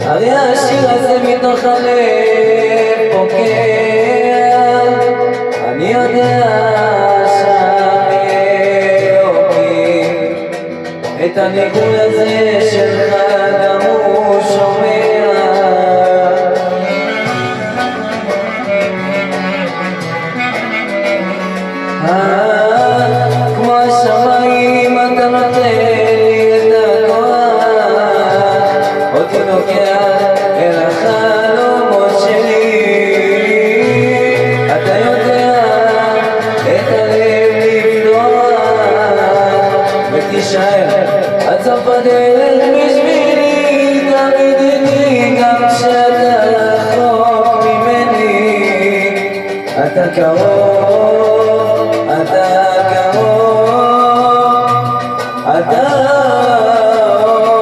הרי השיר הזה מתוך הלב פוקע, אני יודע שאני אלוקים, את הניגון הזה שלך גם הוא שומע. כמו השמיים אתה נותן לי את הכוח, אותי לוקח אל החלומות שלי. אתה יודע את הלב לפתוח, ותישאר עד סוף הדרך בשבילי, תמיד איתי גם כשאתה רחוק ממני, אתה קרוב